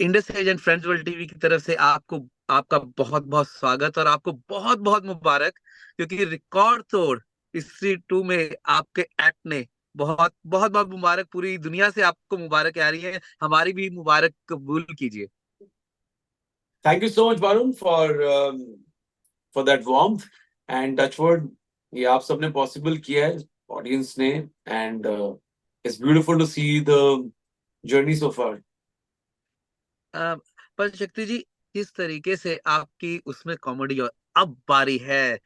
Indus age and friends world TV की तरफ से आपको आपका बहुत बहुत स्वागत और आपको बहुत बहुत मुबारक, क्योंकि रिकॉर्ड तोड़ स्त्री टू में आपके एक्ट ने बहुत बहुत बहुत मुबारक। पूरी दुनिया से आपको मुबारक आ रही है, हमारी भी मुबारक कबूल कीजिए। Thank you so much, Varun, for that warmth and touchword. ये आप सबने पॉसिबल किया है ऑडियंस ने and it's beautiful to see the journey so far. Uh, पर शक्ति जी, किस तरीके से आपकी उसमें कॉमेडी, और अब बारी है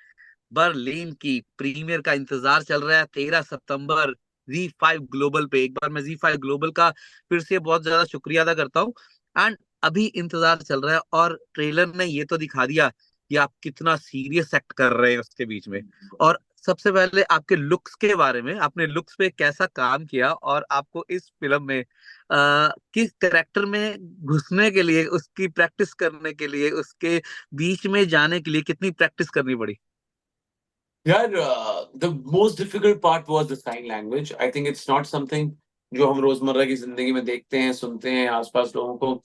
बर्लिन की प्रीमियर का। इंतजार चल रहा है 13 सितंबर Z5 ग्लोबल पे। एक बार मैं Z5 ग्लोबल का फिर से बहुत ज्यादा शुक्रिया अदा करता हूँ। एंड अभी इंतजार चल रहा है और ट्रेलर ने ये तो दिखा दिया कि आप कितना सीरियस एक्ट कर रहे हैं उसके बीच में। और सबसे पहले आपके लुक्स के बारे में, आपने लुक्स पे कैसा काम किया और आपको इस फिल्म में किस करेक्टर में घुसने के लिए, उसकी प्रैक्टिस करने के लिए, उसके बीच में जाने के लिए कितनी प्रैक्टिस करनी पड़ी। यार, the most difficult part was the sign language. I think it's not something जो हम रोजमर्रा की जिंदगी में देखते हैं, सुनते हैं आसपास लोगों को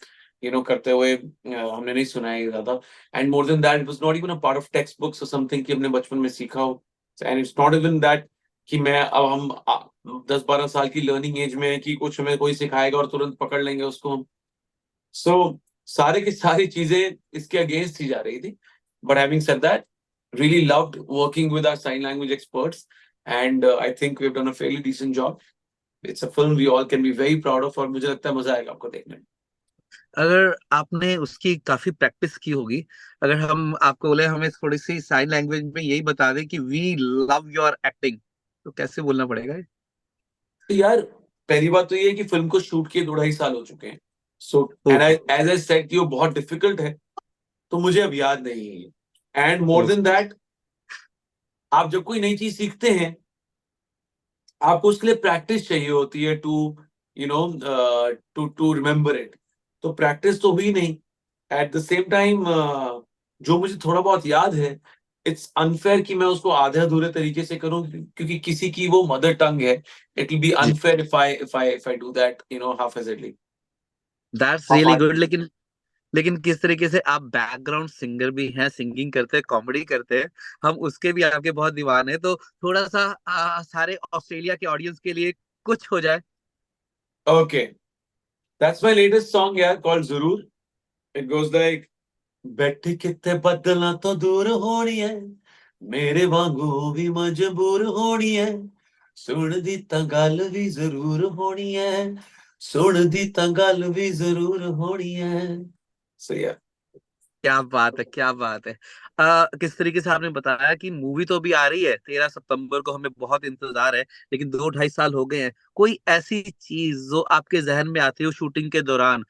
करते हुए. हमने नहीं सुना है ये ज्यादा. And more than that, it was not even a part of text books और समथिंग कि हमने बचपन में सीखा हो. And it's not even that कि मैं अब हम 10-12 साल की लर्निंग एज में है कि कुछ हमें कोई सिखाएगा और तुरंत पकड़ लेंगे उसको हम. सो सारे की सारी चीजें इसके अगेंस्ट ही जा रही थी. But having said that, really loved working with our sign language experts, and I think we've done a fairly decent job. It's a film we all can be very proud of, और मुझे लगता है मजा आएगा आपको देखने में. अगर आपने उसकी काफी प्रैक्टिस की होगी, अगर हम आपको बोले हमें थोड़ी सी साइन लैंग्वेज में यही बता दें कि वी लव योर एक्टिंग, तो कैसे बोलना पड़ेगा? तो यार, पहली बात तो ये है कि फिल्म को शूट किए 2-2.5 साल हो चुके हैं. So and okay. As I said कि वो बहुत डिफिकल्ट है, तो मुझे अब याद नहीं है. एंड मोर देन दैट, आप जब कोई नई चीज सीखते हैं, आपको उसके लिए प्रैक्टिस चाहिए होती है टू टू रिमेम्बर इट. तो प्रैक्टिस तो हुई नहीं. एट द सेम टाइम, जो मुझे थोड़ा बहुत याद है, इट्स अनफेयर कि मैं उसको आधे अधूरे तरीके से करूं, क्योंकि किसी की वो मदर टंग है. इट विल बी जी, unfair if I do that haphazardly. That's really good. लेकिन किस तरीके से आप बैकग्राउंड सिंगर भी हैं, सिंगिंग करते हैं, कॉमेडी करते हैं, हम उसके भी आपके बहुत दीवाने हैं। तो थोड़ा सा सारे ऑस्ट्रेलिया के ऑडियंस के लिए कुछ हो जाए। Okay, that's my latest song यार, कॉल्ड जरूर. इट गोज लाइक, बैठी किथे बदलां तो दूर होनी है, मेरे वांगू भी मजबूर होनी है, सुन दी तां गल भी जरूर होनी है, सुन दी तां गल भी जरूर होनी है. सो या. क्या बात है, क्या बात है। किस तरीके से आपने बताया कि मूवी तो अभी आ रही है 13 सितंबर को, हमें बहुत इंतजार है, लेकिन 2 ढाई साल हो गए हैं। कोई ऐसी चीज जो आपके जहन में आती हो शूटिंग के दौरान?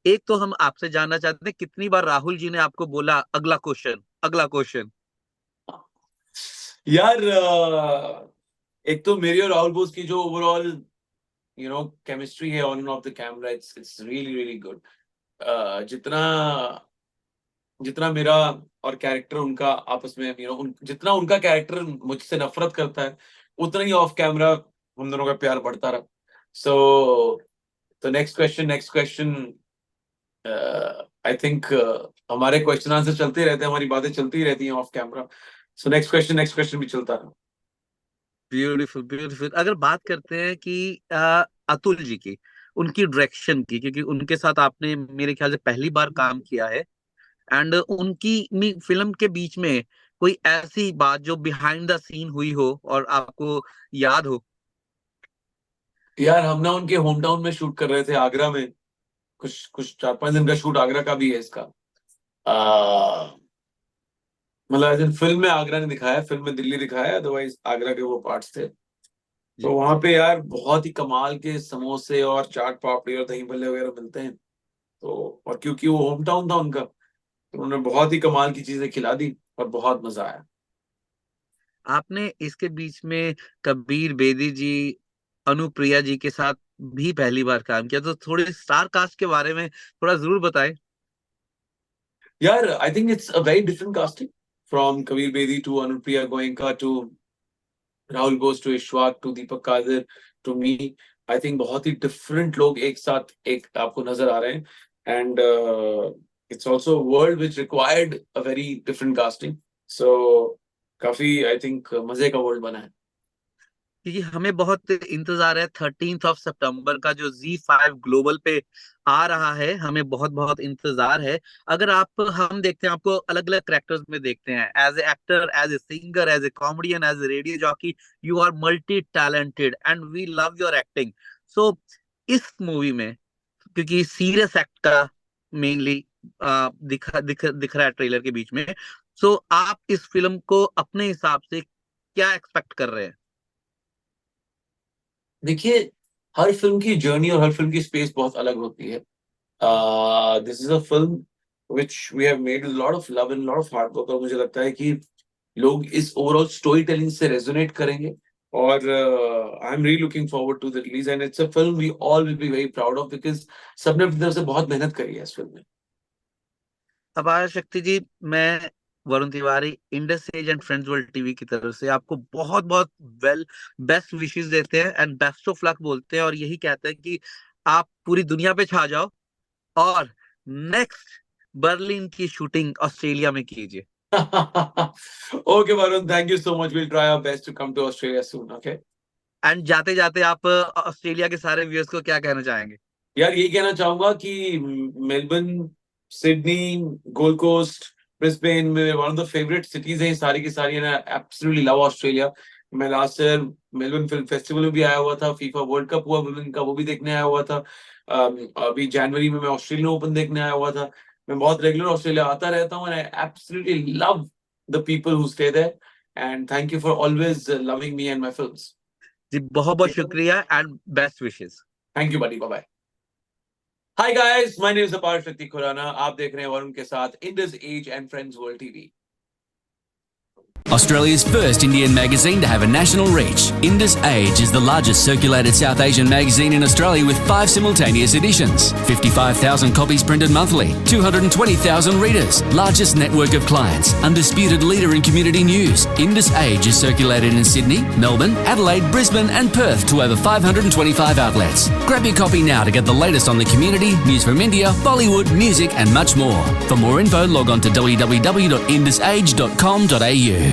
एक तो हम आपसे जानना चाहते हैं, कितनी बार राहुल जी ने आपको बोला अगला क्वेश्चन, अगला क्वेश्चन? यार, एक तो मेरी और राहुल बोस की जो ओवरऑल केमिस्ट्री है on end of the camera, it's really really good. जितना जितना मेरा और कैरेक्टर उनका आपस में, जितना उनका कैरेक्टर मुझसे नफरत करता है, उतना ही ऑफ कैमरा हम दोनों का प्यार बढ़ता रहा. सो तो नेक्स्ट क्वेश्चन, आई थिंक हमारे क्वेश्चन आंसर चलते रहते हैं, हमारी बातें चलती रहती हैं of camera. So next question भी चलता रहा. Beautiful, beautiful. अगर बात करते हैं कि अतुल जी की, उनकी डायरेक्शन की, क्योंकि उनके साथ आपने मेरे ख्याल से पहली बार काम किया है, एंड उनकी फिल्म के बीच में कोई ऐसी बात जो बिहाइंड द सीन हुई हो और आपको याद हो? यार, हम ना उनके होम टाउन में शूट कर रहे थे, आगरा में. कुछ कुछ 4-5 दिन का शूट आगरा का भी है इसका. मतलब ऐसे फिल्म में आगरा ने दिखाया, फिल्म में दिल्ली दिखाया है, अदरवाइज आगरा के वो पार्ट्स थे. तो जी। वहां पे यार बहुत ही कमाल के समोसे और चाट पापड़ी और दही भल्ले वगैरह मिलते हैं. तो और क्योंकि वो होम टाउन था उनका, तो उन्होंने बहुत ही कमाल की चीजें खिला दी और बहुत मजा आया. आपने इसके बीच में कबीर बेदी जी, अनुप्रिया जी के साथ भी पहली बार काम किया, तो थोड़े स्टार कास्ट के बारे में थोड़ा जरूर बताएं। यार, I think it's a very different casting, from Kabir Bedi to Anupriya Goenka to Rahul Bose to Ishwak to Deepak Kadar to me. I think बहुत ही डिफरेंट लोग एक साथ एक आपको नजर आ रहे हैं. and it's also a world which required a very different casting. So काफी I think मजे का वर्ल्ड बना है. क्योंकि हमें बहुत इंतजार है 13 सितंबर का जो Z5 ग्लोबल पे आ रहा है, हमें बहुत बहुत इंतजार है। अगर आप हम देखते हैं आपको अलग अलग कैरेक्टर्स में देखते हैं, as a actor, as a singer, as a comedian, as a radio jockey, you are multi talented and we love your acting. So इस मूवी में क्योंकि सीरियस एक्ट का मेनली दिख रहा है ट्रेलर के बीच में, सो आप इस फिल्म को अपने हिसाब से क्या एक्सपेक्ट कर रहे हैं? देखिए, हर फिल्म की जर्नी और हर फिल्म की स्पेस बहुत अलग होती है. This is a film which we have made with a lot of love and a lot of hard work, और मुझे लगता है कि लोग इस ओवरऑल स्टोरी टेलिंग से रेजोनेट करेंगे. और I am really looking forward to the release, and it's a film we all will be very proud of, because सबने अपनी तरफ से बहुत मेहनत करी है इस फिल्म में. अपार शक्ति जी, मैं Varun Tiwari Indus age and friends world TV की तरफ से आपको बहुत बहुत बेस्ट विशेस देते हैं एंड बेस्ट ऑफ लक बोलते हैं, और यही कहते हैं कि आप पूरी दुनिया पे छा जाओ और नेक्स्ट बर्लिन की शूटिंग ऑस्ट्रेलिया में कीजिए। Okay, Varun, thank you so much. We'll try our best to come to Australia soon, okay? And जाते जाते आप ऑस्ट्रेलिया के सारे व्यूअर्स को क्या कहना चाहेंगे? यार यही कहना चाहूंगा कि Melbourne, Sydney, Gold Coast, Brisbane में one of the favourite cities हैं सारी की सारी, and I absolutely love Australia. मैं last year Melbourne film festival में भी आया हुआ था, फीफा वर्ल्ड कप हुआ वुमेन का, वो भी देखने आया हुआ था. अभी जनवरी में मैं ऑस्ट्रेलियन ओपन देखने आया हुआ था. मैं बहुत रेगुलर ऑस्ट्रेलिया आता रहता हूँ, and I absolutely love the people who stay there, and thank you for always loving me and my films. जी बहुत बहुत शुक्रिया and best wishes. Thank you buddy, bye bye. Hi guys, my name is Apar Shakti Khurana. आप देख रहे हैं वरुण के साथ Indus Age and Friends World TV. Australia's first Indian magazine to have a national reach, Indus Age is the largest circulated South Asian magazine in Australia with 5 simultaneous editions, 55,000 copies printed monthly, 220,000 readers, largest network of clients, undisputed leader in community news. Indus Age is circulated in Sydney, Melbourne, Adelaide, Brisbane and Perth to over 525 outlets. Grab your copy now to get the latest on the community, news from India, Bollywood, music and much more. For more info, log on to www.indusage.com.au.